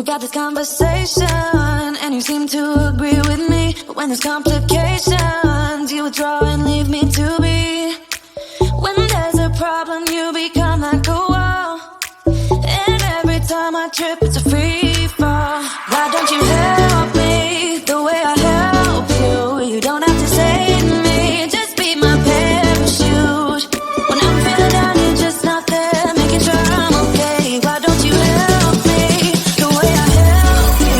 We got this conversation and you seem to agree with me, but when there's complications you withdraw and leave me to be. When there's a problem you become like a wall, and every time I trip it's a free fall. Why don't you help me the way I help you? You don't have to save me, just be my parachute. When I'm feeling down you're just not there, making sure I'm okay. Why don't you help me the way I help you?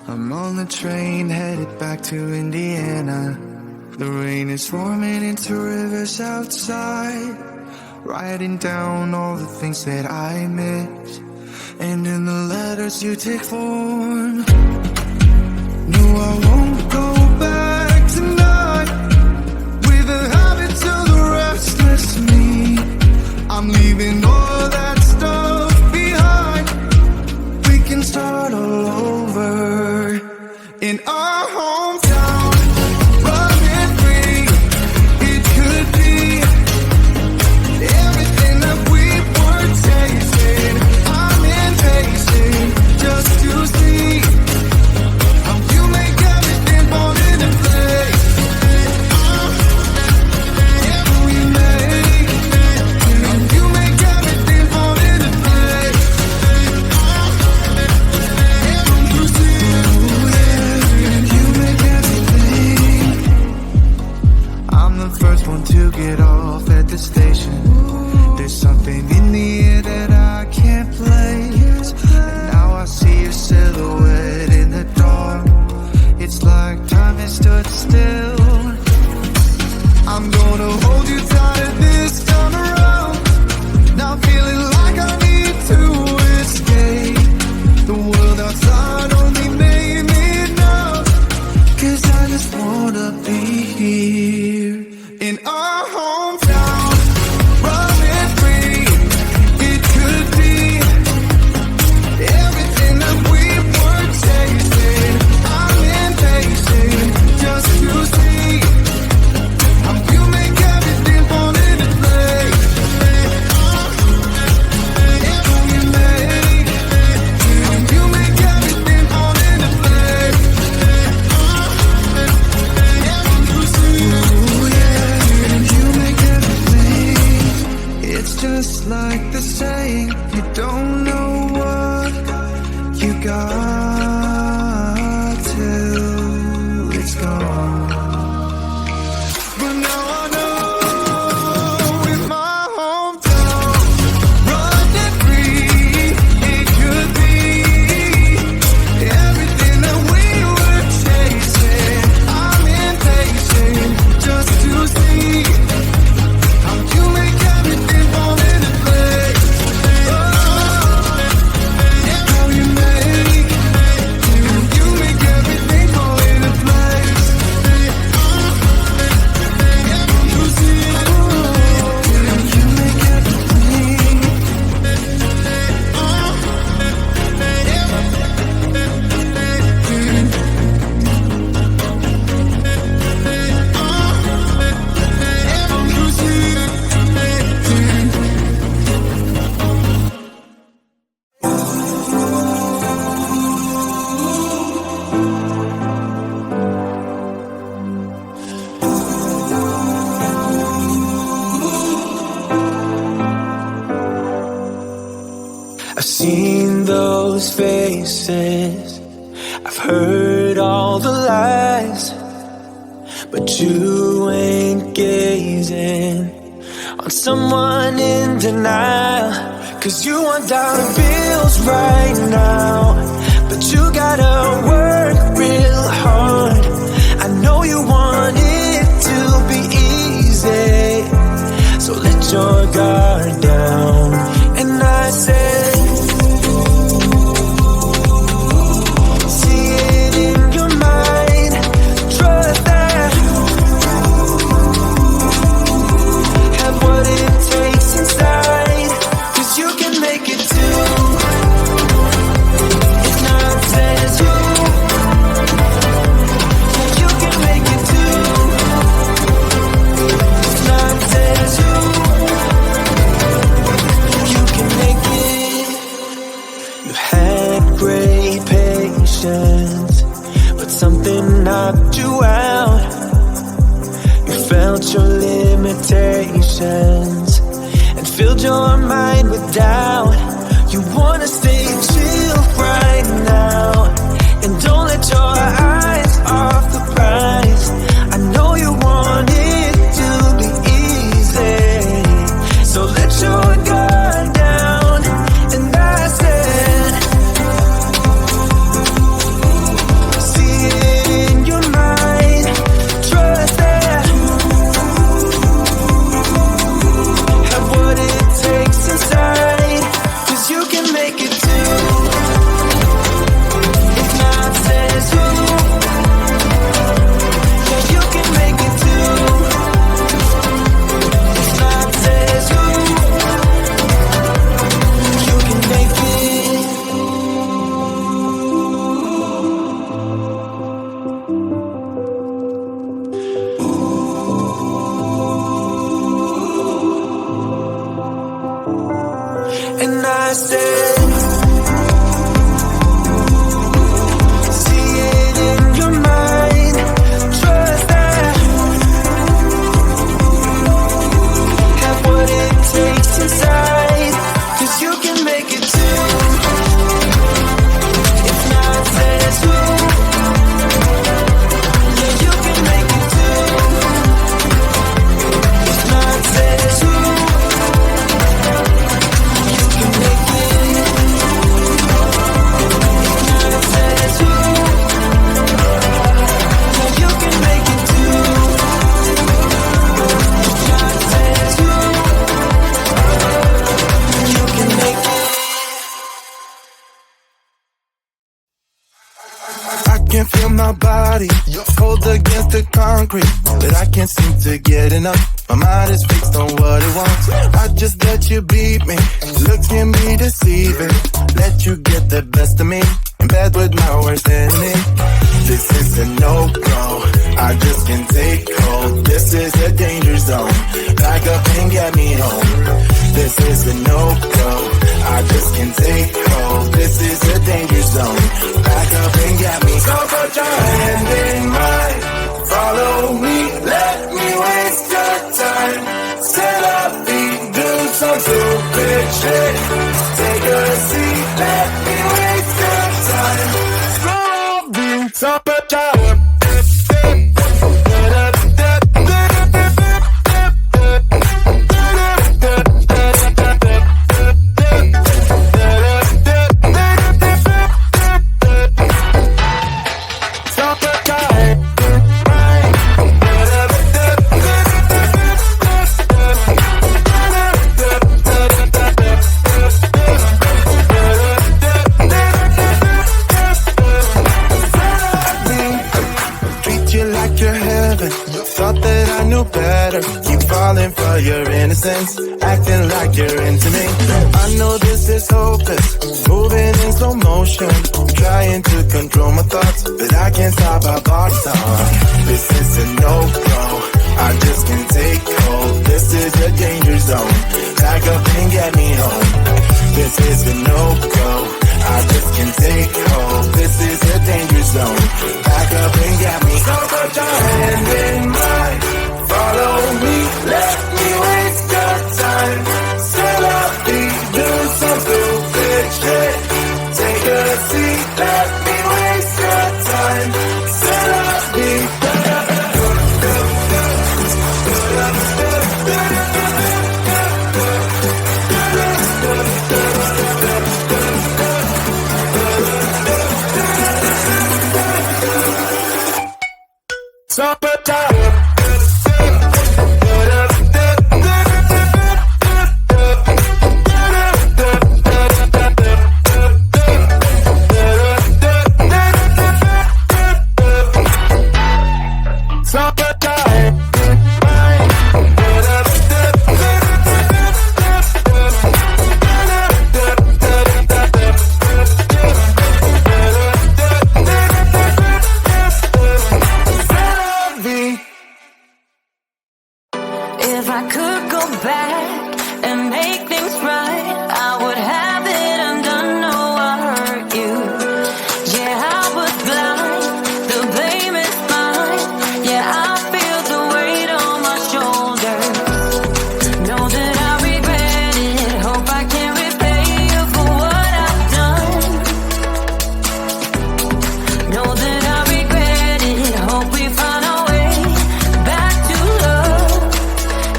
I'm on the train headed back to Indiana. The rain is forming into rivers outside, writing down all the things that I miss, and in the letters you take form. No, I won't go back tonight with the habits of the restless me. I'm leaving all that stuff behind. We can start all over in our hometown, running free. It could be everything that we were tasting. I'm impatient just to see how you make everything fall into place. Ever we make, how you make everything fall into place. Ever you see, you make everything. I'm the first one to get off at the station. There's something in the air that I can't place. And now I see your silhouette in the dark. It's like time has stood still. I'm gonna hold you tight this time around. Now feeling like I need to escape. The world outside only made me numb. 'Cause I just wanna be here in our hometown, running free. It could be everything that we were tasting. I'm impatient just to see how you make everything fall into place. Ever we make, how you make everything fall into place. Ever you see, you make everything. It's just like the saying, you don't know what you got till it's gone. But now I know in my hometown, running free, it could be everything that we were chasing. I'm impatient just to see how you make everything fall into place. How you make, how you make everything fall into place. You see, how you make everything. You see. I've seen those faces, I've heard all the lies, but you ain't gazing on someone in denial. 'Cause you want dollar bills right now, but you gotta work real hard. I know you want it to be easy, so let your guard down. And I said, see it in your mind, trust that, have what it takes inside, 'cause you can make it too. It's not says you, you can make it too. It's not says you, you can make it. You had great patience, but something knocked you out. You felt your limitations and filled your mind with doubt. You wanna stay chill right now, and don't let your eyes off the prize. I know you want it to be easy, so let your guard down. And I said, trust it. See it in your mind. Trust that. Have what it takes inside. 'Cause you can make it too. It's not tattoo. Yeah, you can make it too. It's not tattoo. You can make it. It's not tattoo. Yeah, you can make it too. It's not tattoo. You can make it. I can feel my body cold against the concrete, but I can't seem to get enough. My mind is fixed on what it wants. I just let you beat me, look at me deceiving. Let you get the best of me, in bed with my worst enemy. This is a no-go, I just can't take hold. This is a danger zone, back up and get me home. This is a no-go, I just can't take hold. This is a danger zone, back up and get me. So put your hand in mine, follow me, let me waste your time. Set up feet, do some stupid shit. Take a seat, let me waste your time. So put your thought that I knew better. Keep falling for your innocence, acting like you're into me. I know this is hopeless, moving in slow motion, trying to control my thoughts, but I can't stop our body talk. This is a no-go, I just can't take hold. This is a danger zone, back up and get me home. This is a no-go, I just can't take hold. This is a danger zone, back up and get me. So put your hand in mine, follow me, let me waste your time. Set up feet, do some stupid shit. Take a seat, let me waste your time. Set up feet. So put your If I could go back and make things right, I would have it undone. No, I hurt you. Yeah, I was blind. The blame is mine. Yeah, I feel the weight on my shoulders. Know that I regret it. Hope I can repay you for what I've done. Know that I regret it. Hope we find our way back to love.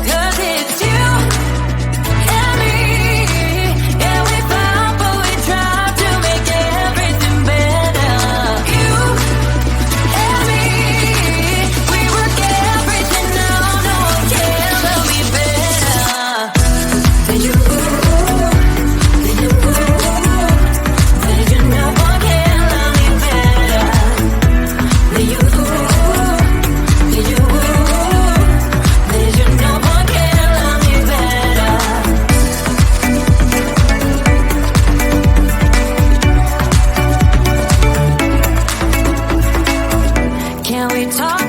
'Cause it's you and me. Yeah, we fought, but we tried to make everything better. You and me, we work everything out. No one can love me better than you. Than you. Than you. No one can love me better than you. Than you. Than you. No one can love me better. Can we talk